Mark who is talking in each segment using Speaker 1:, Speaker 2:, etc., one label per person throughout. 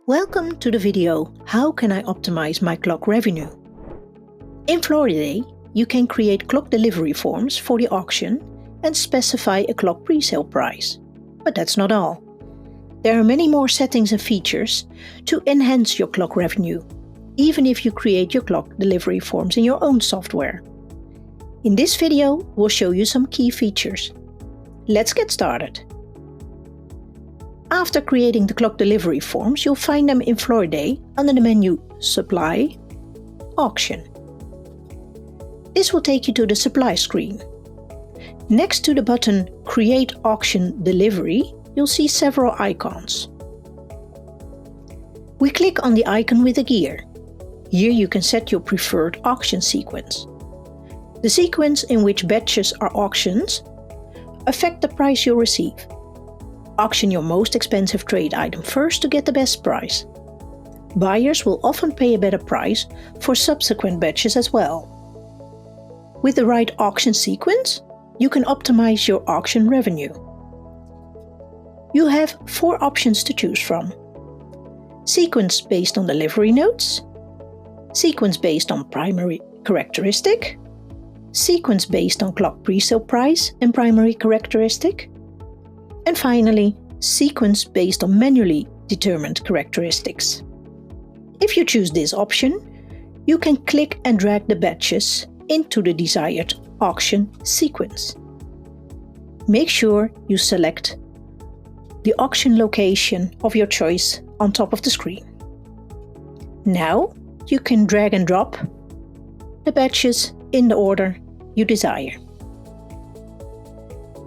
Speaker 1: Welcome to the video How can I optimize my clock revenue? In Floriday, you can create clock delivery forms for the auction and specify a clock pre-sale price. But that's not all. There are many more settings and features to enhance your clock revenue, even if you create your clock delivery forms in your own software. In this video, we'll show you some key features. Let's get started. After creating the clock delivery forms, you'll find them in Floriday under the menu Supply, Auction. This will take you to the supply screen. Next to the button Create Auction Delivery, you'll see several icons. We click on the icon with a gear. Here you can set your preferred auction sequence. The sequence in which batches are auctioned affect the price you'll receive. Auction your most expensive trade item first to get the best price. Buyers will often pay a better price for subsequent batches as well. With the right auction sequence, you can optimize your auction revenue. You have 4 options to choose from. Sequence based on delivery notes, sequence based on primary characteristic, sequence based on clock presale price and primary characteristic, and finally, sequence based on manually determined characteristics. If you choose this option, you can click and drag the batches into the desired auction sequence. Make sure you select the auction location of your choice on top of the screen. Now you can drag and drop the batches in the order you desire.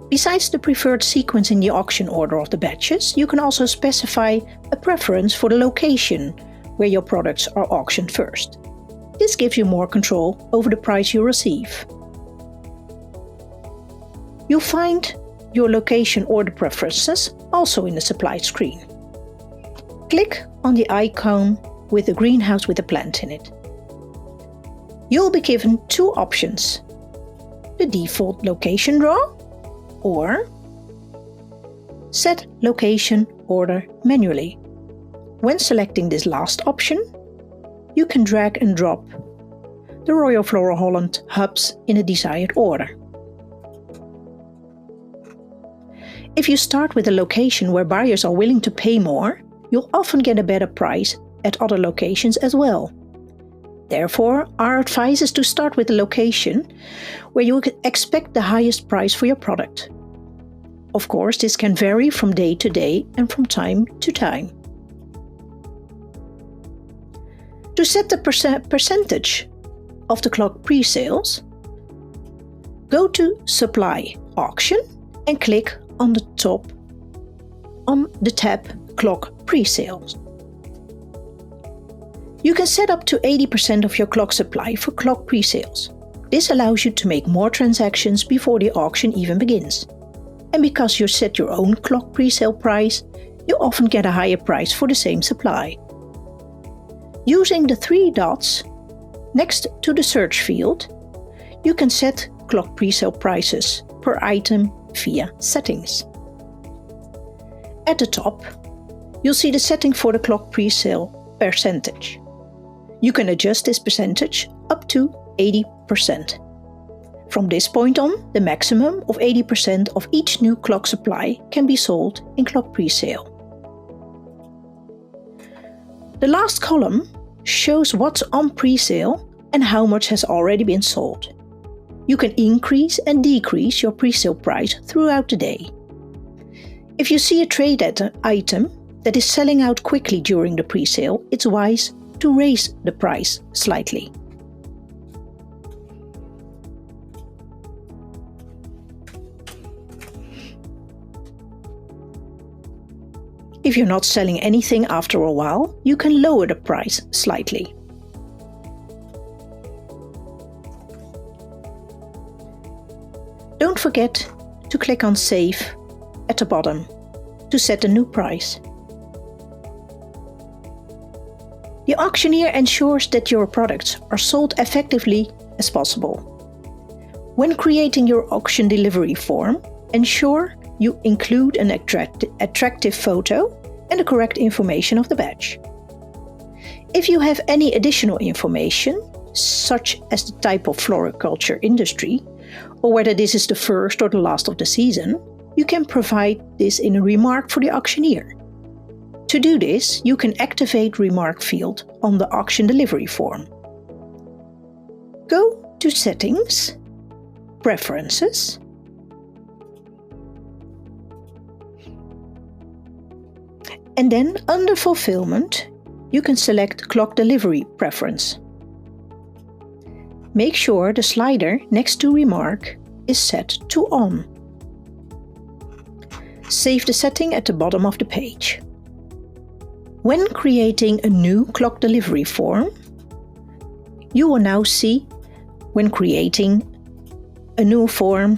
Speaker 1: Besides the preferred sequence in the auction order of the batches, you can also specify a preference for the location where your products are auctioned first. This gives you more control over the price you receive. You'll find your location order preferences also in the supply screen. Click on the icon with the greenhouse with a plant in it. You'll be given 2 options: the default location draw or set location order manually. When selecting this last option, you can drag and drop the Royal Flora Holland hubs in a desired order. If you start with a location where buyers are willing to pay more, you'll often get a better price at other locations as well. Therefore, our advice is to start with a location where you expect the highest price for your product. Of course, this can vary from day to day and from time to time. To set the percentage of the clock pre-sales, go to Supply Auction and click on the top on the tab Clock Pre-sales. You can set up to 80% of your clock supply for clock pre-sales. This allows you to make more transactions before the auction even begins. And because you set your own clock pre-sale price, you often get a higher price for the same supply. Using the 3 dots next to the search field, you can set clock pre-sale prices per item via Settings. At the top, you'll see the setting for the clock pre-sale percentage. You can adjust this percentage up to 80%. From this point on, the maximum of 80% of each new clock supply can be sold in clock pre-sale. The last column shows what's on pre-sale and how much has already been sold. You can increase and decrease your pre-sale price throughout the day. If you see a trade item that is selling out quickly during the pre-sale, it's wise to raise the price slightly. If you're not selling anything after a while, you can lower the price slightly. Don't forget to click on Save at the bottom to set a new price. The auctioneer ensures that your products are sold effectively as possible. When creating your auction delivery form, ensure you include an attractive photo and the correct information of the batch. If you have any additional information, such as the type of floriculture industry, or whether this is the first or the last of the season, you can provide this in a remark for the auctioneer. To do this, you can activate Remark field on the auction delivery form. Go to Settings, Preferences, and then under Fulfillment, you can select Clock Delivery Preference. Make sure the slider next to Remark is set to On. Save the setting at the bottom of the page. When creating a new clock delivery form, you will now see, when creating a new form,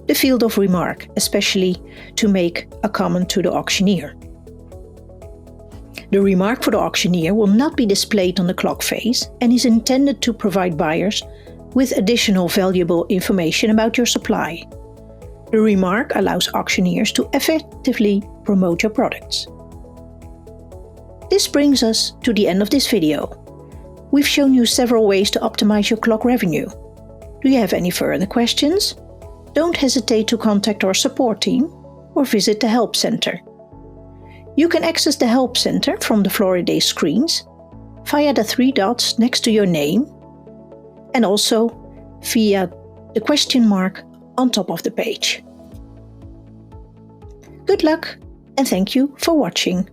Speaker 1: the field of Remark, especially to make a comment to the auctioneer. The remark for the auctioneer will not be displayed on the clock face and is intended to provide buyers with additional valuable information about your supply. The remark allows auctioneers to effectively promote your products. This brings us to the end of this video. We've shown you several ways to optimize your clock revenue. Do you have any further questions? Don't hesitate to contact our support team or visit the Help Center. You can access the Help Center from the Floriday screens via the 3 dots next to your name and also via the question mark on top of the page. Good luck and thank you for watching.